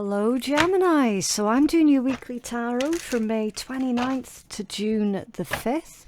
Hello Gemini, so I'm doing your weekly tarot from May 29th to June the 5th.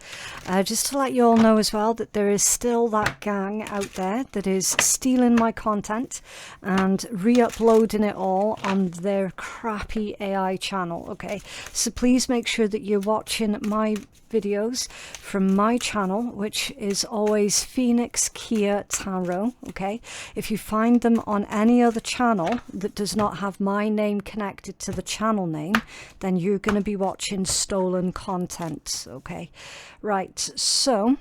Just to let you all know as well that there is still that gang out there that is stealing my content and re-uploading it all on their crappy AI channel, okay? So please make sure that you're watching my videos from my channel, which is always Phoenix Keia Tarot, okay? If you find them on any other channel that does not have my name connected to the channel name, then you're going to be watching stolen content, okay? Right, so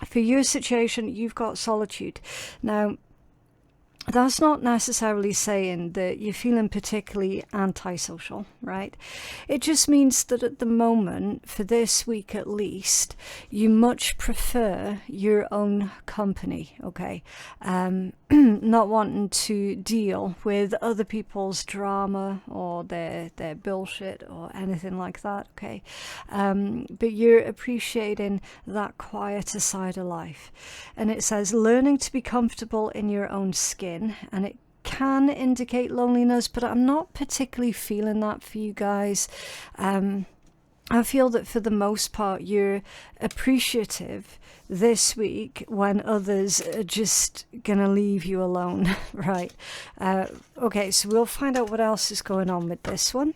for your situation, you've got solitude. Now, that's not necessarily saying that you're feeling particularly antisocial, right? It just means that at the moment, for this week at least, you much prefer your own company, okay? Not wanting to deal with other people's drama or their bullshit or anything like that, okay? But you're appreciating that quieter side of life. And it says learning to be comfortable in your own skin. And it can indicate loneliness, but I'm not particularly feeling that for you guys. I feel that for the most part you're appreciative this week when others are just gonna leave you alone, right? Okay, so we'll find out what else is going on with this one.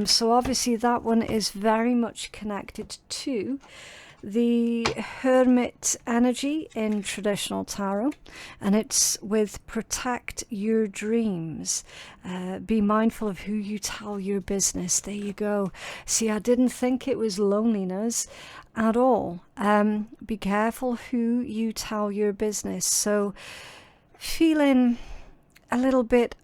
So obviously that one is very much connected to the Hermit energy in traditional tarot, and it's with protect your dreams. Be mindful of who you tell your business. There you go. See, I didn't think it was loneliness at all. Be careful who you tell your business. So feeling a little bit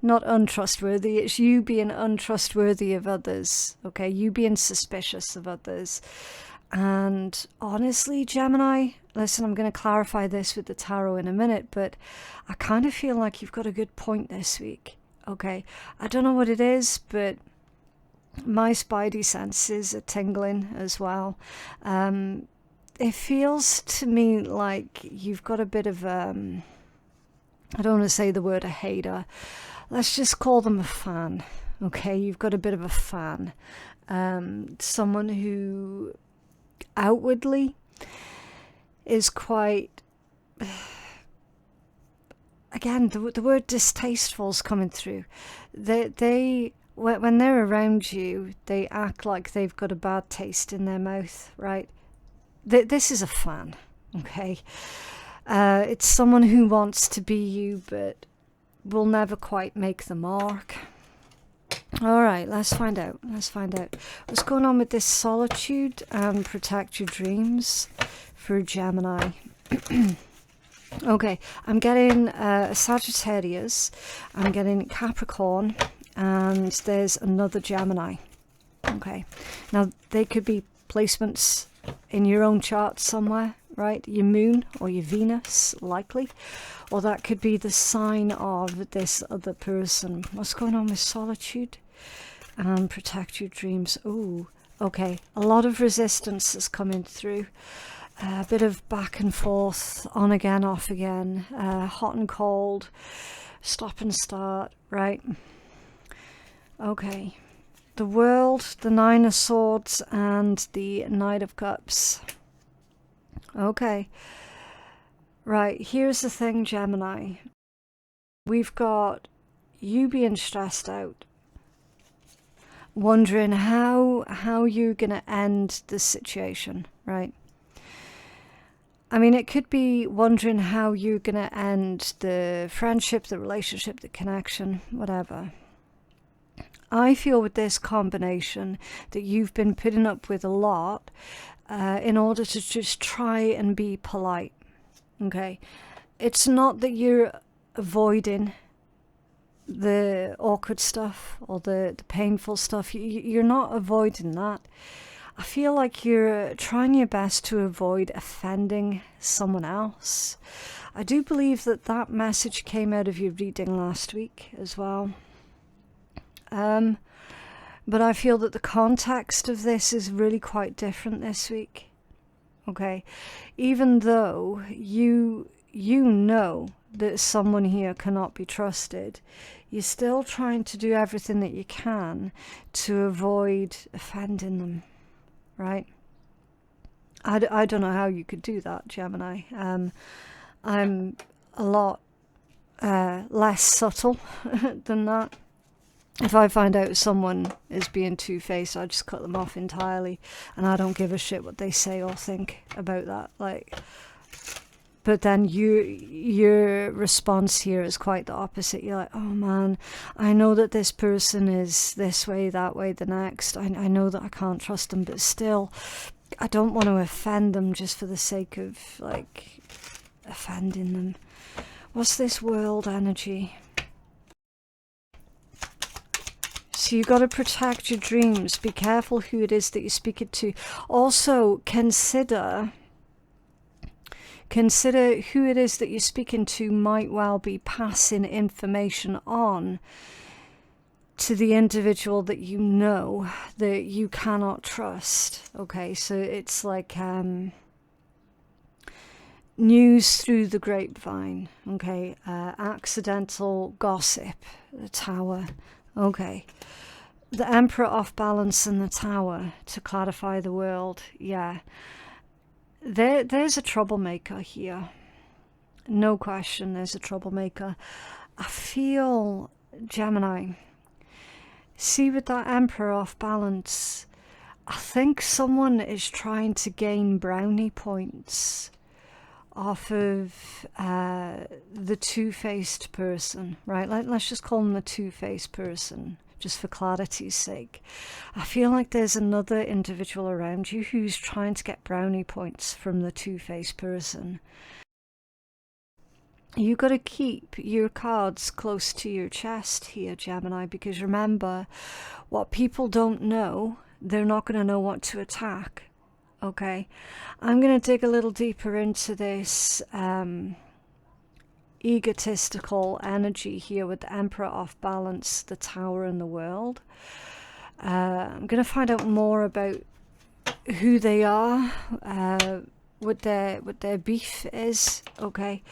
not untrustworthy, it's you being untrustworthy of others, okay? You being suspicious of others. And honestly, Gemini, listen, I'm going to clarify this with the tarot in a minute, but I kind of feel like you've got a good point this week, okay? I don't know what it is, but my spidey senses are tingling as well. It feels to me like you've got a bit of, I don't want to say the word a hater, let's just call them a fan, okay? You've got a bit of a fan. Someone who outwardly is quite, again, the word distasteful is coming through. They when they're around you, they act like they've got a bad taste in their mouth, right? This is a fan, okay? It's someone who wants to be you, but will never quite make the mark. All right, let's find out. Let's find out what's going on with this solitude and protect your dreams for Gemini. Okay, I'm getting Sagittarius, I'm getting Capricorn, and there's another Gemini. Okay, now they could be placements in your own chart somewhere, right? Your moon or your Venus, likely. Or that could be the sign of this other person. What's going on with solitude? And protect your dreams. Oh, okay. A lot of resistance is coming through. A bit of back and forth, on again, off again. Hot and cold. Stop and start, right? Okay. The World, the Nine of Swords, and the Knight of Cups. Okay. Right, here's the thing, Gemini. We've got you being stressed out, wondering how you're going to end this situation, right? I mean, it could be wondering how you're going to end the friendship, the relationship, the connection, whatever. I feel with this combination that you've been putting up with a lot in order to just try and be polite. Okay, it's not that you're avoiding the awkward stuff or the painful stuff. You're not avoiding that. I feel like you're trying your best to avoid offending someone else. I do believe that message came out of your reading last week as well. But I feel that the context of this is really quite different this week. Okay, even though you you know that someone here cannot be trusted, you're still trying to do everything that you can to avoid offending them, right? I don't know how you could do that, Gemini. I'm a lot less subtle than that. If I find out someone is being two-faced, I just cut them off entirely, and I don't give a shit what they say or think about that. Like, but then your response here is quite the opposite. You're like, oh man, I know that this person is this way, that way, the next. I know that I can't trust them, but still, I don't want to offend them just for the sake of, like, offending them. What's this world energy? So you've got to protect your dreams. Be careful who it is that you're speaking to. Also, consider who it is that you're speaking to might well be passing information on to the individual that you know that you cannot trust. Okay, so it's like news through the grapevine. Okay, accidental gossip. The Tower. Okay, the Emperor off balance in the Tower to clarify the world. Yeah, there's a troublemaker here. No question, there's a troublemaker. I feel, Gemini, see with that Emperor off balance, I think someone is trying to gain brownie points off of the two-faced person, right? Let's just call them the two-faced person, just for clarity's sake. I feel like there's another individual around you who's trying to get brownie points from the two-faced person. You've got to keep your cards close to your chest here, Gemini, because remember, what people don't know, they're not going to know what to attack. Okay, I'm going to dig a little deeper into this egotistical energy here with the Emperor off balance, the Tower, and the World. I'm going to find out more about who they are, what their beef is. Okay,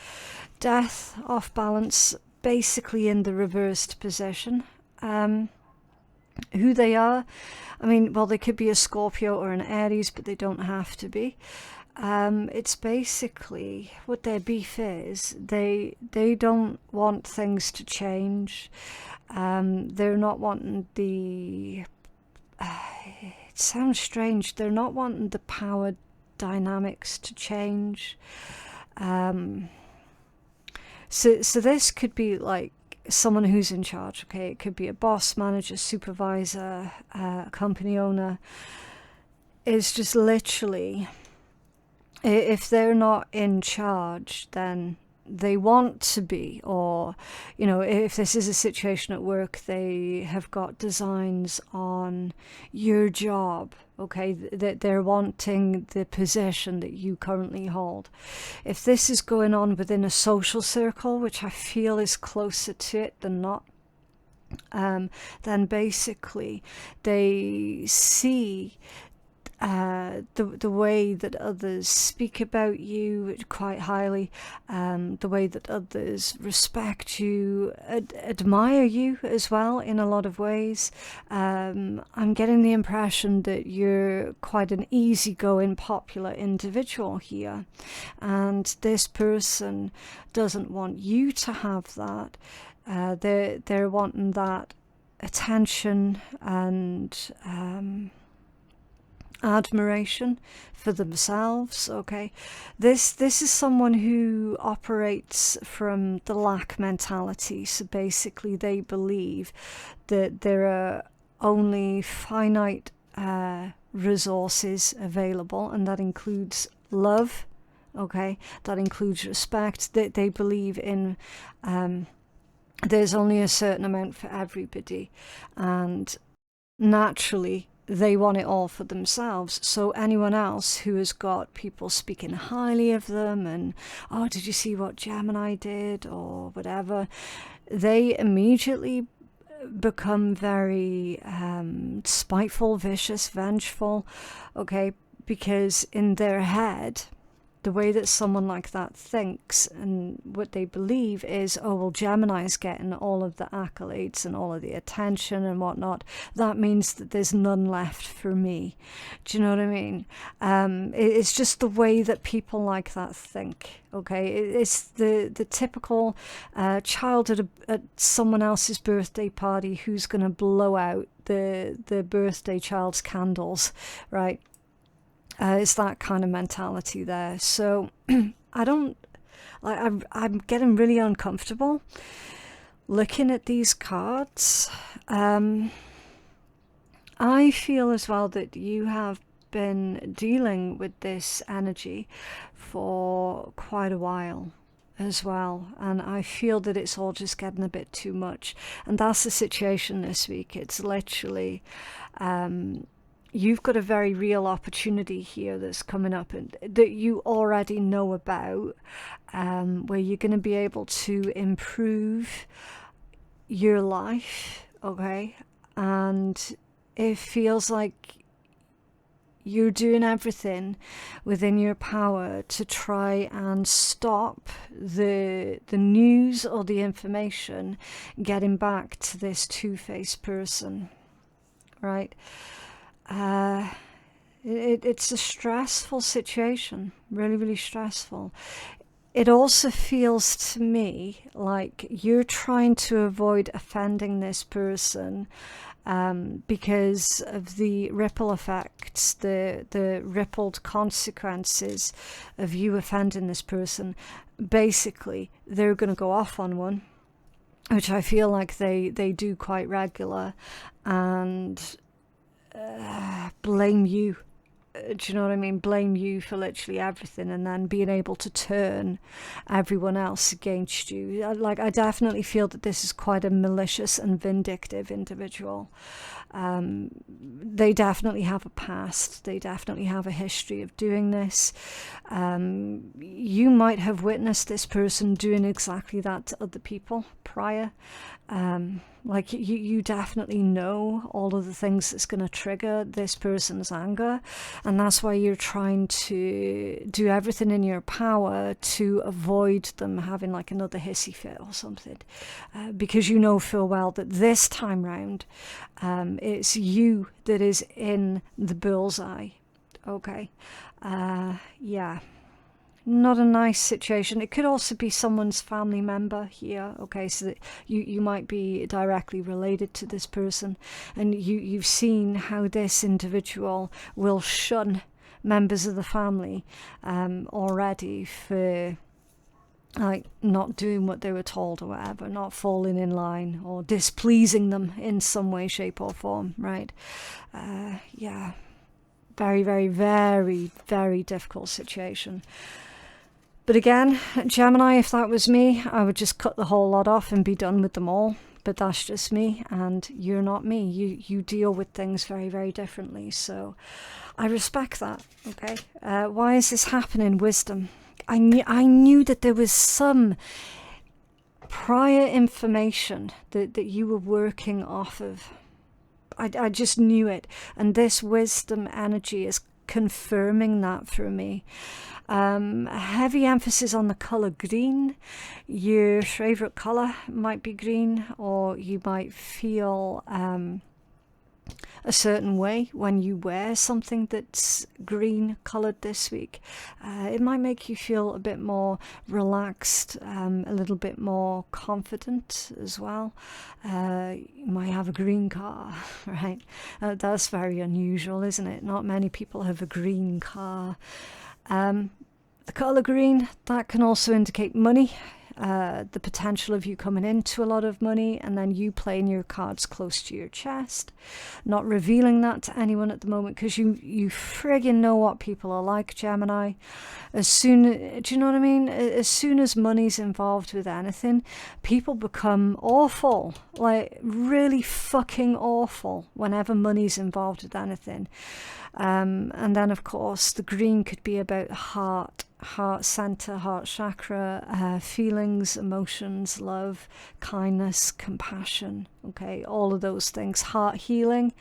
Death off balance, basically in the reversed position. Who they are, I mean, well, they could be a Scorpio or an Aries, but they don't have to be. It's basically what their beef is. They don't want things to change. They're not wanting the it sounds strange, they're not wanting the power dynamics to change. So this could be like someone who's in charge. Okay, it could be a boss, manager, supervisor, company owner. Is just literally, if they're not in charge, then they want to be. Or, you know, if this is a situation at work, they have got designs on your job. Okay, that they're wanting the position that you currently hold. If this is going on within a social circle, which I feel is closer to it than not, then basically they see the way that others speak about you quite highly, the way that others respect you, admire you as well in a lot of ways. I'm getting the impression that you're quite an easygoing, popular individual here, and this person doesn't want you to have that. They're wanting that attention and admiration for themselves. Okay, this is someone who operates from the lack mentality. So basically they believe that there are only finite resources available, and that includes love. Okay, that includes respect. They believe in there's only a certain amount for everybody, and naturally they want it all for themselves. So anyone else who has got people speaking highly of them and, oh, did you see what Gemini did, or whatever, they immediately become very spiteful, vicious, vengeful. Okay, because in their head the way that someone like that thinks and what they believe is, oh, well, Gemini is getting all of the accolades and all of the attention and whatnot. That means that there's none left for me. Do you know what I mean? It's just the way that people like that think. Okay, it's the typical child at someone else's birthday party who's going to blow out the birthday child's candles, right? It's that kind of mentality there. So I'm getting really uncomfortable looking at these cards. I feel as well that you have been dealing with this energy for quite a while as well, and I feel that it's all just getting a bit too much, and that's the situation this week. It's literally you've got a very real opportunity here that's coming up and that you already know about, where you're going to be able to improve your life, okay? And it feels like you're doing everything within your power to try and stop the news or the information getting back to this two-faced person, right? It's a stressful situation, really, really stressful. It also feels to me like you're trying to avoid offending this person because of the ripple effects, the rippled consequences of you offending this person. Basically, they're going to go off on one, which I feel like they do quite regular, and blame you. Do you know what I mean? Blame you for literally everything, and then being able to turn everyone else against you. I definitely feel that this is quite a malicious and vindictive individual. They definitely have a past. They definitely have a history of doing this. You might have witnessed this person doing exactly that to other people prior. Like you definitely know all of the things that's going to trigger this person's anger, and that's why you're trying to do everything in your power to avoid them having like another hissy fit or something, because you know full well that this time round it's you that is in the bullseye. Okay, yeah. Not a nice situation. It could also be someone's family member here, okay, so that you might be directly related to this person, and you've seen how this individual will shun members of the family already for like not doing what they were told or whatever, not falling in line or displeasing them in some way, shape or form, right? Yeah, very, very, very, very difficult situation. But again, Gemini, if that was me, I would just cut the whole lot off and be done with them all. But that's just me, and you're not me. You deal with things very, very differently. So I respect that, okay? Why is this happening? Wisdom. I knew that there was some prior information that you were working off of. I just knew it. And this wisdom energy is confirming that for me. A heavy emphasis on the color green. Your favorite color might be green, or you might feel a certain way when you wear something that's green colored this week. It might make you feel a bit more relaxed, a little bit more confident as well. You might have a green car, right? That's very unusual, isn't it? Not many people have a green car. The colour green, that can also indicate money, the potential of you coming into a lot of money, and then you playing your cards close to your chest, not revealing that to anyone at the moment, because you friggin' know what people are like, Gemini. Do you know what I mean? As soon as money's involved with anything, people become awful, like really fucking awful whenever money's involved with anything. And then of course the green could be about heart center, heart chakra, feelings, emotions, love, kindness, compassion, okay, all of those things, heart healing.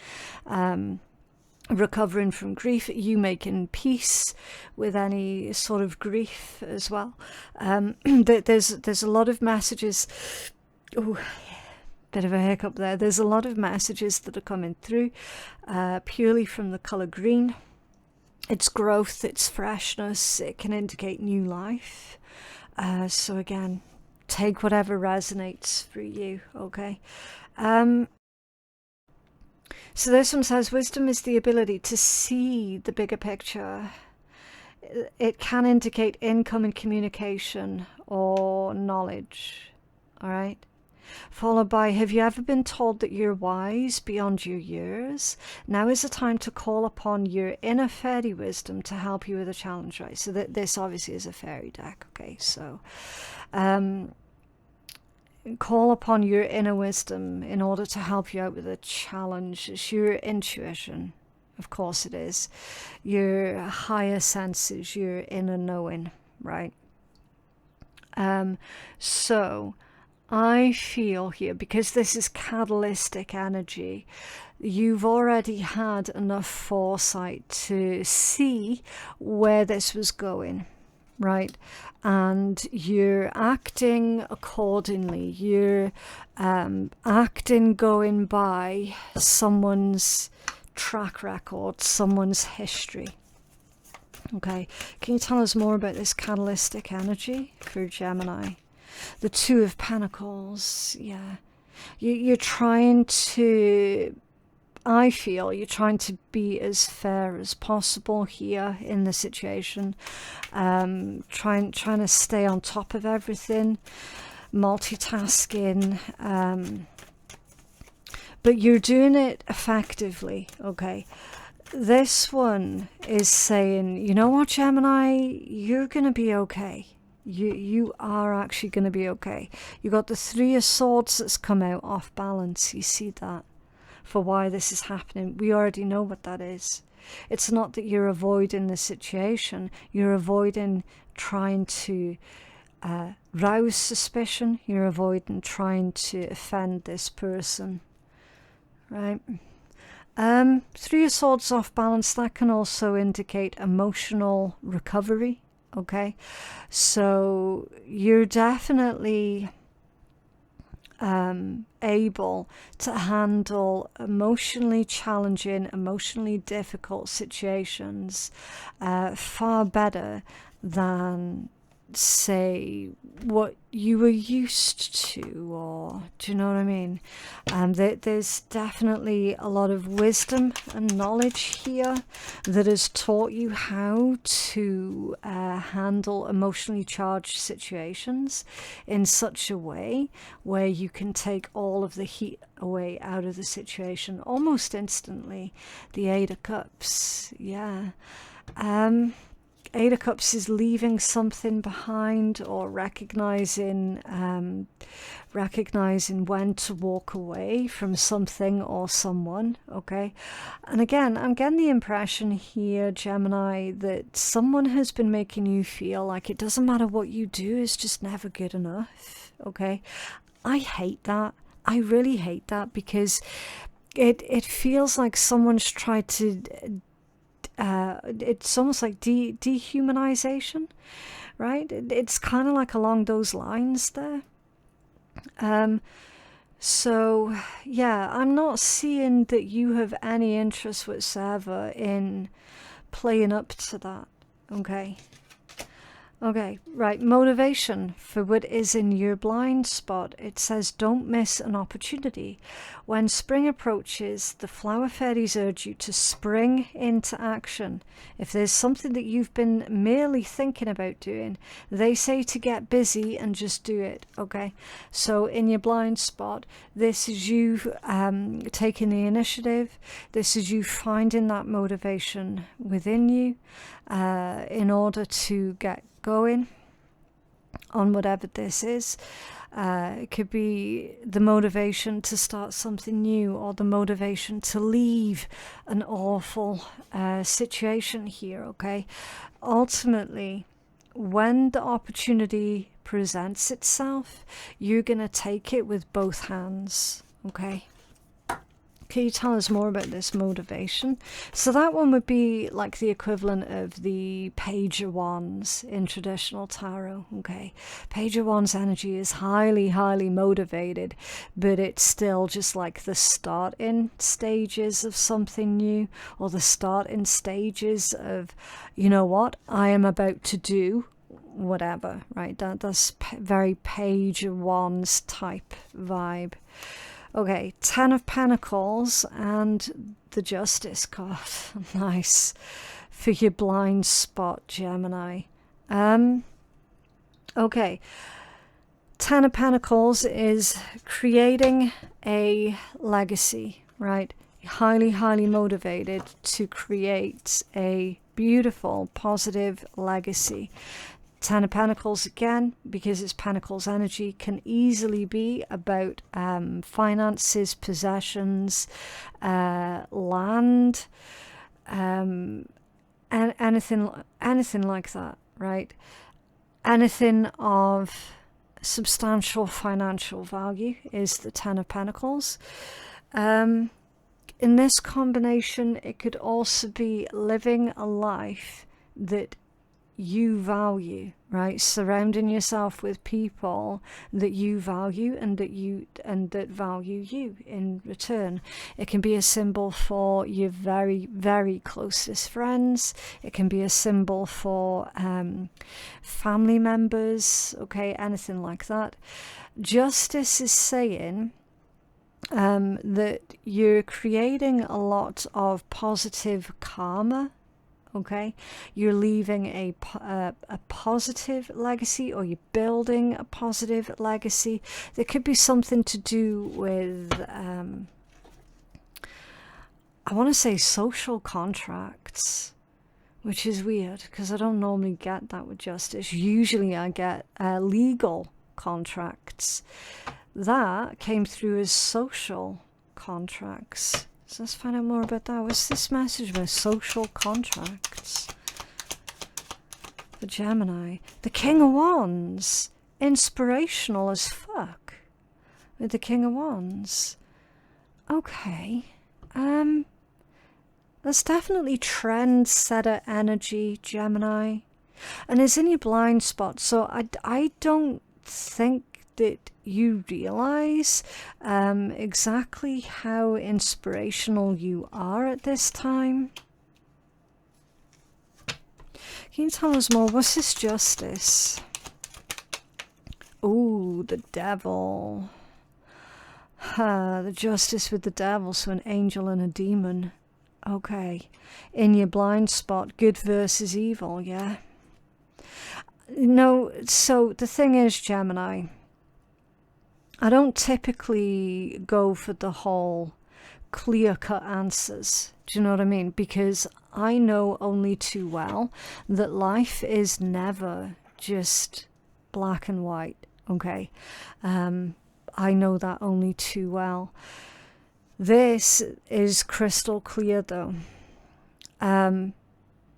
recovering from grief, you making peace with any sort of grief as well. There's a lot of messages. Oh, bit of a hiccup there. There's a lot of messages that are coming through purely from the color green. It's growth, it's freshness, it can indicate new life. So again, take whatever resonates for you, okay? So this one says, wisdom is the ability to see the bigger picture. It can indicate income and communication or knowledge, all right? Followed by, have you ever been told that you're wise beyond your years? Now is the time to call upon your inner fairy wisdom to help you with a challenge, right? So this obviously is a fairy deck, okay? So call upon your inner wisdom in order to help you out with a challenge. It's your intuition, of course it is. Your higher senses, your inner knowing, right? So I feel here, because this is catalytic energy, you've already had enough foresight to see where this was going, right? And you're acting accordingly. You're acting going by someone's track record, someone's history. Okay, can you tell us more about this catalytic energy for Gemini? The Two of Pentacles, yeah. You're trying to, I feel, you're trying to be as fair as possible here in the situation. Trying to stay on top of everything, multitasking. But you're doing it effectively, okay? This one is saying, you know what, Gemini, you're going to be okay. You are actually going to be okay. You got the Three of Swords that's come out off balance. You see that? For why this is happening. We already know what that is. It's not that you're avoiding the situation. You're avoiding trying to rouse suspicion. You're avoiding trying to offend this person. Right? Three of Swords off balance. That can also indicate emotional recovery. Okay, so you're definitely able to handle emotionally challenging, emotionally difficult situations far better than, say, what you were used to, or do you know what I mean? There's definitely a lot of wisdom and knowledge here that has taught you how to handle emotionally charged situations in such a way where you can take all of the heat away out of the situation almost instantly. The Eight of Cups, yeah. Eight of Cups is leaving something behind, or recognizing when to walk away from something or someone, okay? And again, I'm getting the impression here, Gemini, that someone has been making you feel like it doesn't matter what you do, it's just never good enough, okay? I hate that. I really hate that, because it feels like someone's tried to it's almost like dehumanization, right? It's kind of like along those lines there. So yeah, I'm not seeing that you have any interest whatsoever in playing up to that. Okay, right, motivation for what is in your blind spot. It says, don't miss an opportunity. When spring approaches, the flower fairies urge you to spring into action. If there's something that you've been merely thinking about doing, they say to get busy and just do it, okay? So in your blind spot, this is you taking the initiative. This is you finding that motivation within you in order to get going on whatever this is. It could be the motivation to start something new, or the motivation to leave an awful situation here, okay? Ultimately, when the opportunity presents itself, you're going to take it with both hands, okay? Can you tell us more about this motivation? So that one would be like the equivalent of the Page of Wands in traditional tarot, okay? Page of Wands energy is highly, highly motivated, but it's still just like the starting stages of something new, or the starting stages of, you know what, I am about to do whatever, right? That's very Page of Wands type vibe. Okay, Ten of Pentacles and the Justice card. Nice. For your blind spot, Gemini. Okay. Ten of Pentacles is creating a legacy, right? Highly, highly motivated to create a beautiful, positive legacy. Ten of Pentacles, again, because it's Pentacles energy, can easily be about finances, possessions, land, and anything like that, right? Anything of substantial financial value is the Ten of Pentacles. In this combination, it could also be living a life that you value, right? Surrounding yourself with people that you value and that value you in return. It can be a symbol for your very, very closest friends. It can be a symbol for family members, okay? Anything like that. Justice is saying that you're creating a lot of positive karma. Okay, you're leaving a positive legacy, or you're building a positive legacy. There could be something to do with, I want to say social contracts, which is weird because I don't normally get that with Justice. Usually I get legal contracts. That came through as social contracts. So let's find out more about that. What's this message about social contracts for Gemini? The King of Wands. Inspirational as fuck. With the King of Wands. Okay. That's definitely trendsetter energy, Gemini. And it's in your blind spot. So I don't think that you realize exactly how inspirational you are at this time. Can you tell us more? What's this Justice? Oh, the Devil. The Justice with the Devil, so an angel and a demon. Okay. In your blind spot, good versus evil, yeah? No, so the thing is, Gemini, I don't typically go for the whole clear-cut answers. Do you know what I mean? Because I know only too well that life is never just black and white, okay? I know that only too well. This is crystal clear, though. And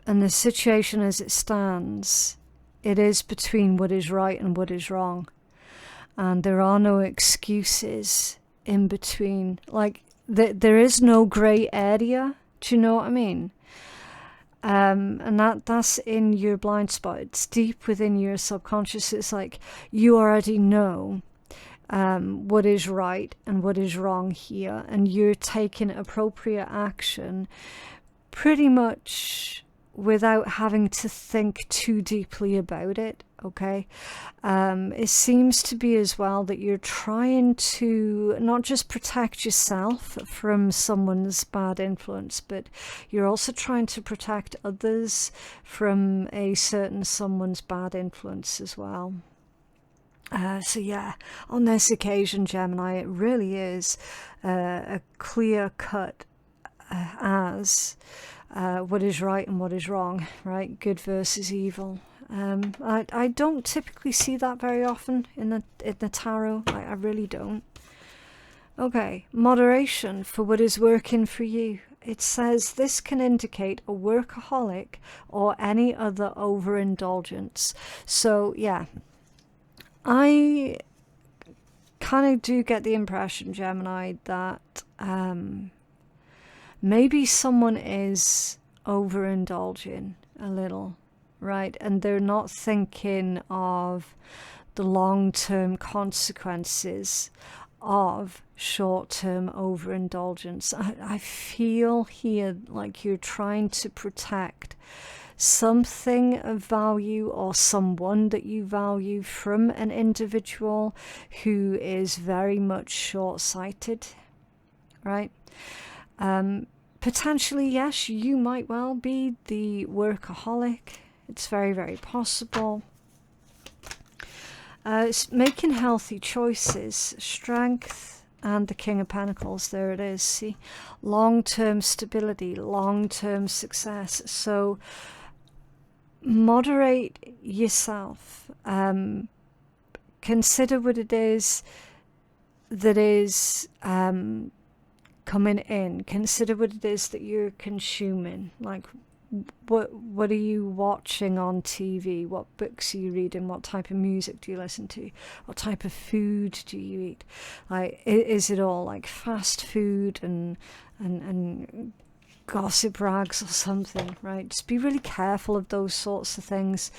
the situation as it stands, it is between what is right and what is wrong. And there are no excuses in between. Like, there is no grey area. Do you know what I mean? And that's in your blind spot. It's deep within your subconscious. It's like you already know what is right and what is wrong here. And you're taking appropriate action pretty much without having to think too deeply about it, okay? It seems to be as well that you're trying to not just protect yourself from someone's bad influence, but you're also trying to protect others from a certain someone's bad influence as well. So yeah, on this occasion, Gemini, it really is a clear-cut as what is right and what is wrong, right? Good versus evil. I don't typically see that very often in the tarot. I really don't. Okay, moderation for what is working for you. It says this can indicate a workaholic or any other overindulgence. So yeah, I kind of do get the impression, Gemini, that maybe someone is overindulging a little, right? And they're not thinking of the long-term consequences of short-term overindulgence. I feel here like you're trying to protect something of value or someone that you value from an individual who is very much short-sighted, right? Potentially, yes, you might well be the workaholic. It's very, very possible. It's making healthy choices, strength, and the King of Pentacles. There it is. See, long-term stability, long-term success. So moderate yourself. Consider what it is that is coming in. Consider what it is that you're consuming. Like, what are you watching on TV? What books are you reading? What type of music do you listen to? What type of food do you eat? Like, is it all like fast food and gossip rags or something, right? Just be really careful of those sorts of things,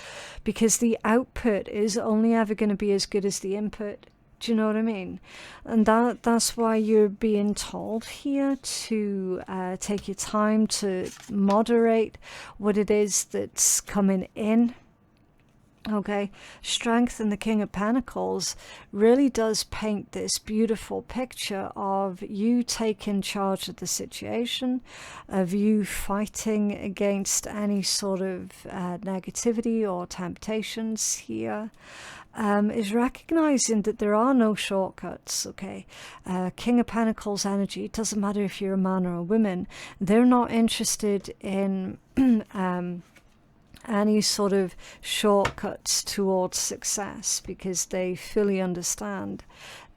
because the output is only ever going to be as good as the input. Do you know what I mean? And that's why you're being told here to take your time to moderate what it is that's coming in. Okay, strength in the King of Pentacles really does paint this beautiful picture of you taking charge of the situation, of you fighting against any sort of negativity or temptations here. Is recognizing that there are no shortcuts, okay? King of Pentacles energy, it doesn't matter if you're a man or a woman, they're not interested in any sort of shortcuts towards success, because they fully understand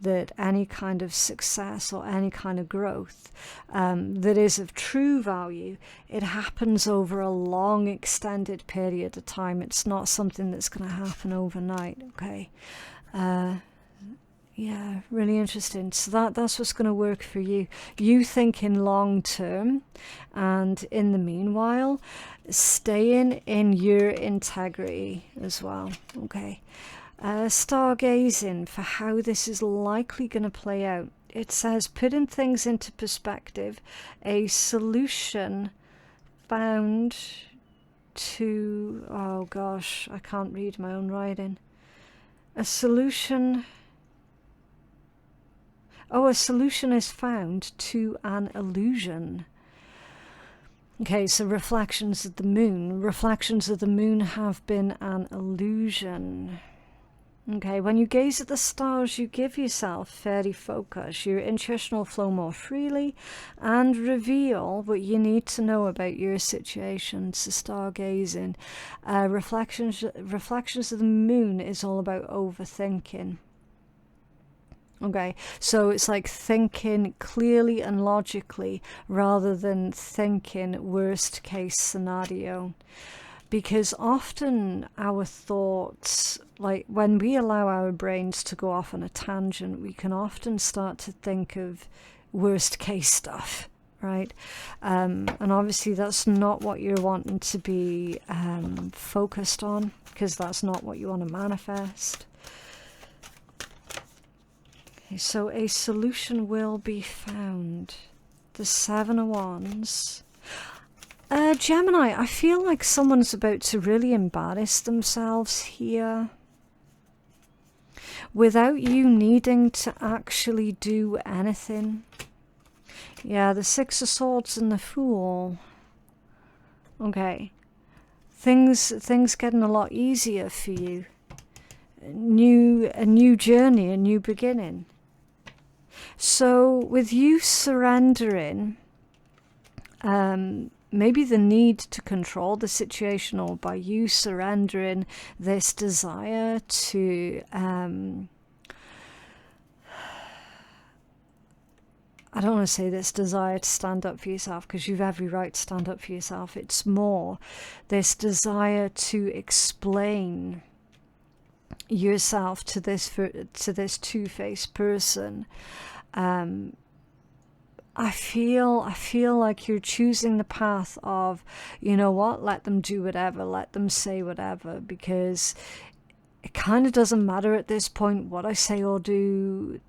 that any kind of success or any kind of growth that is of true value, it happens over a long extended period of time. It's not something that's going to happen overnight, okay? Yeah, really interesting. So that's what's going to work for you. You thinking long term, and in the meanwhile, staying in your integrity as well, okay? Stargazing for how this is likely going to play out. It says, putting things into perspective, a solution found to, oh gosh, I can't read my own writing. A solution is found to an illusion. Okay, so reflections of the moon. Reflections of the moon have been an illusion. Okay, when you gaze at the stars, you give yourself fairy focus. Your intuition will flow more freely and reveal what you need to know about your situation. So stargazing. Reflections of the moon is all about overthinking. Okay, so it's like thinking clearly and logically rather than thinking worst case scenario. Because often our thoughts, like when we allow our brains to go off on a tangent, we can often start to think of worst case stuff, right? And obviously that's not what you're wanting to be focused on, because that's not what you want to manifest. Okay, so a solution will be found. The Seven of Wands. Gemini, I feel like someone's about to really embarrass themselves here without you needing to actually do anything. Yeah, the Six of Swords and the Fool. Okay. Things getting a lot easier for you. A new journey, a new beginning. So with you surrendering, maybe the need to control the situation, or by you surrendering this desire to, I don't want to say this desire to stand up for yourself, because you've every right to stand up for yourself. It's more this desire to explain yourself to this two-faced person. I feel like you're choosing the path of, you know what, let them do whatever, let them say whatever, because it kind of doesn't matter at this point what I say or do.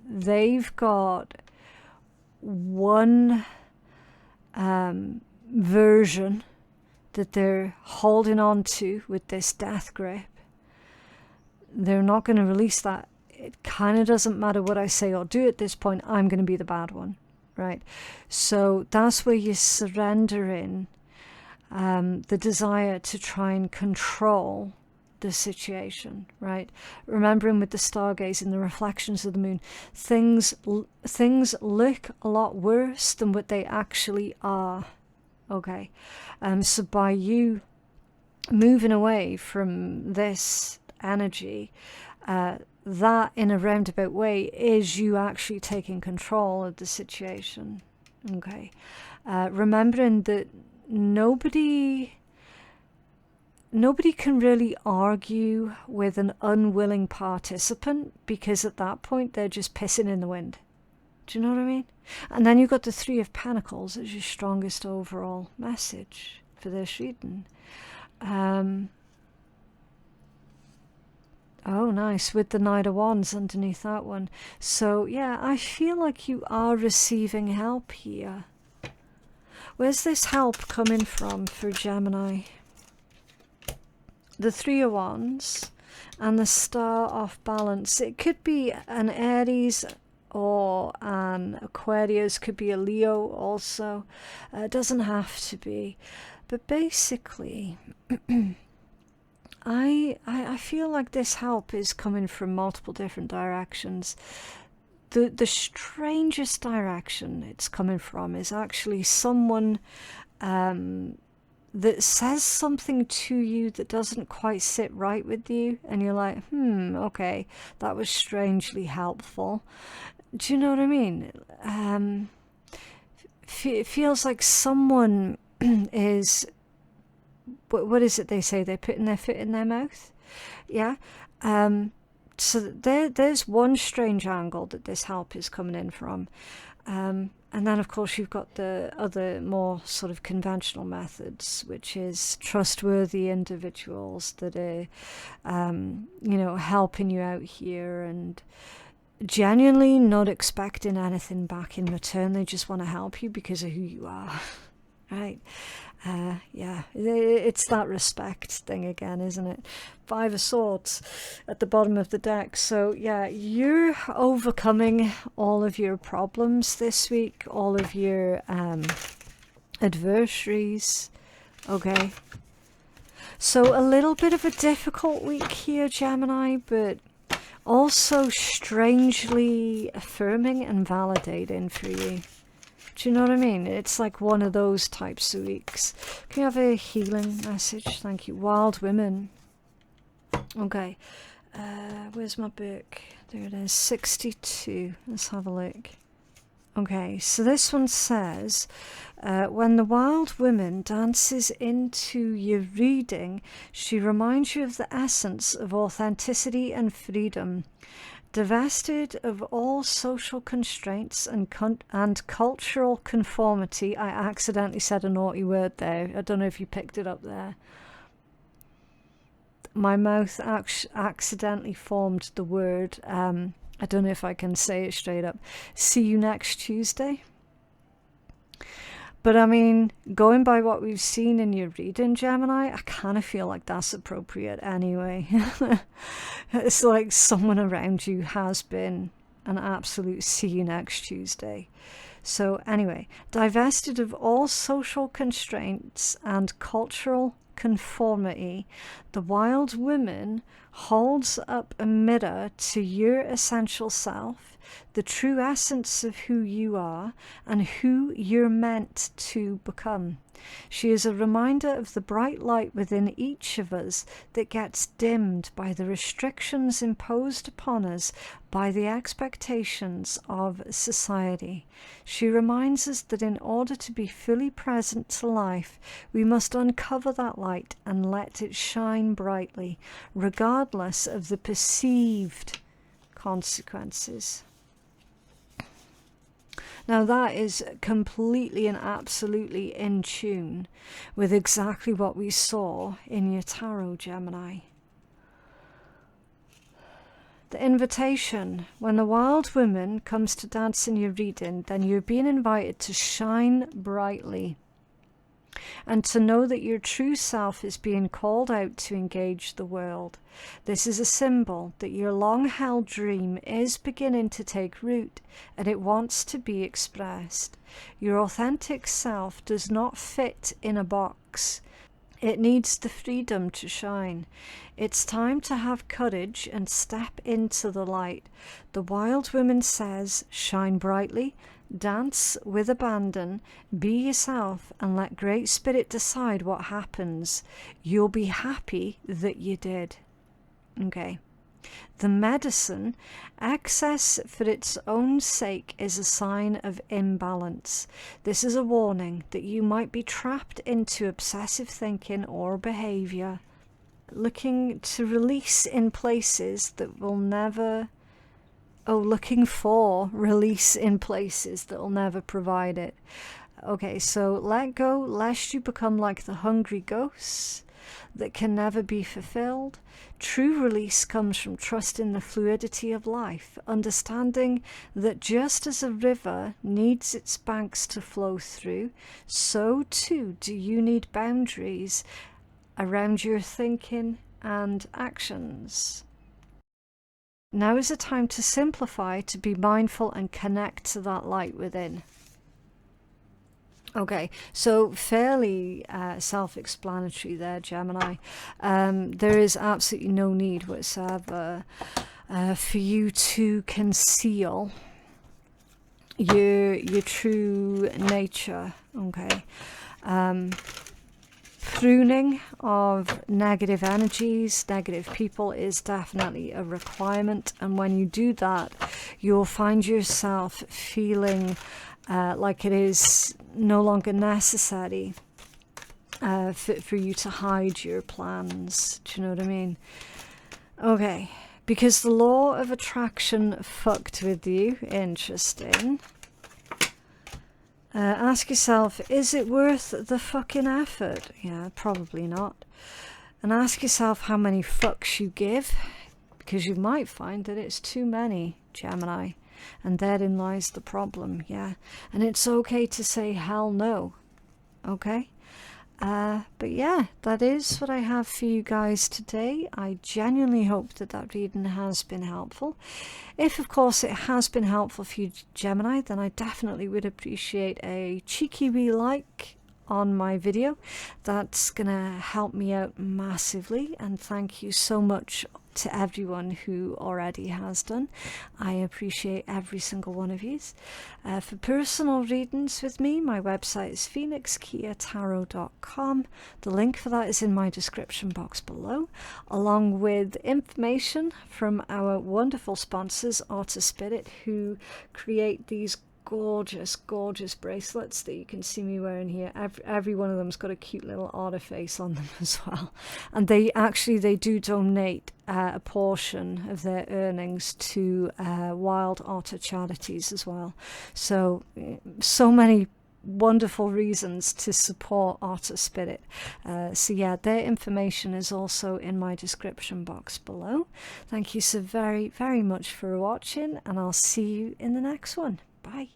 They've got one version that they're holding on to with this death grip. They're not going to release that. It kind of doesn't matter what I say or do at this point. I'm going to be the bad one, right? So that's where you're surrendering the desire to try and control the situation, right? Remembering with the stargazing, the reflections of the moon, things look a lot worse than what they actually are. Okay, so by you moving away from this energy, that in a roundabout way is you actually taking control of the situation. Okay, remembering that nobody can really argue with an unwilling participant, because at that point they're just pissing in the wind. Do you know what I mean? And then you've got the Three of Pentacles as your strongest overall message for this reading. Oh, nice, with the Knight of Wands underneath that one. So, yeah, I feel like you are receiving help here. Where's this help coming from for Gemini? The Three of Wands and the Star of Balance. It could be an Aries or an Aquarius, could be a Leo also. It doesn't have to be. But basically, I feel like this help is coming from multiple different directions. The strangest direction it's coming from is actually someone that says something to you that doesn't quite sit right with you, and you're like, okay, that was strangely helpful. Do you know what I mean? It feels like someone is, what is it they say? They're putting their foot in their mouth? Yeah. So there's one strange angle that this help is coming in from. And then, of course, you've got the other more sort of conventional methods, which is trustworthy individuals that are, you know, helping you out here and genuinely not expecting anything back in return. They just want to help you because of who you are, right? Yeah, it's that respect thing again, isn't it? Five of Swords at the bottom of the deck. So yeah, you're overcoming all of your problems this week, all of your adversaries. Okay, so a little bit of a difficult week here, Gemini, but also strangely affirming and validating for you. Do you know what I mean? It's like one of those types of weeks. Can you have a healing message? Thank you. Wild Women. Okay. Where's my book? There it is. 62. Let's have a look. Okay, so this one says, when the wild woman dances into your reading, she reminds you of the essence of authenticity and freedom. Divested of all social constraints and cultural conformity. I accidentally said a naughty word there. I don't know if you picked it up there. My mouth accidentally formed the word, I don't know if I can say it straight up, see you next Tuesday. But I mean, going by what we've seen in your reading, Gemini, I kind of feel like that's appropriate anyway. It's like someone around you has been an absolute see you next Tuesday. So anyway, divested of all social constraints and cultural conformity, the wild woman holds up a mirror to your essential self, the true essence of who you are and who you're meant to become. She is a reminder of the bright light within each of us that gets dimmed by the restrictions imposed upon us by the expectations of society. She reminds us that in order to be fully present to life, we must uncover that light and let it shine brightly, regardless of the perceived consequences. Now that is completely and absolutely in tune with exactly what we saw in your tarot, Gemini. The invitation: when the wild woman comes to dance in your reading, then you're being invited to shine brightly and to know that your true self is being called out to engage the world. This is a symbol that your long-held dream is beginning to take root, and it wants to be expressed. Your authentic self does not fit in a box. It needs the freedom to shine. It's time to have courage and step into the light. The wild woman says, shine brightly, dance with abandon, be yourself, and let Great Spirit decide what happens. You'll be happy that you did. Okay. The medicine: excess for its own sake is a sign of imbalance. This is a warning that you might be trapped into obsessive thinking or behavior, looking to release in places that will never, looking for release in places that will never provide it. Okay, so let go lest you become like the hungry ghosts that can never be fulfilled. True release comes from trusting the fluidity of life, understanding that just as a river needs its banks to flow through, so too do you need boundaries around your thinking and actions. Now is the time to simplify, to be mindful and connect to that light within. Okay, so fairly self-explanatory there, Gemini. There is absolutely no need whatsoever for you to conceal your true nature. Okay. Pruning of negative energies, negative people is definitely a requirement, and when you do that, you'll find yourself feeling like it is no longer necessary for you to hide your plans. Do you know what I mean? Okay, because the law of attraction fucked with you. Interesting. Ask yourself, is it worth the fucking effort? Yeah, probably not. And ask yourself how many fucks you give, because you might find that it's too many, Gemini. And therein lies the problem, yeah. And it's okay to say hell no, okay? But yeah, that is what I have for you guys today. I genuinely hope that that reading has been helpful. If, of course, it has been helpful for you, Gemini, then I definitely would appreciate a cheeky wee like on my video. That's gonna help me out massively, and thank you so much to everyone who already has done. I appreciate every single one of you. For personal readings with me, my website is phoenixkeiatarot.com. The link for that is in my description box below, along with information from our wonderful sponsors, Arta Spirit, who create these gorgeous bracelets that you can see me wearing here. Every one of them's got a cute little otter face on them as well, and they do donate a portion of their earnings to wild otter charities as well. So many wonderful reasons to support Arta Spirit. So yeah, their information is also in my description box below. Thank you so very much for watching, and I'll see you in the next one. Bye.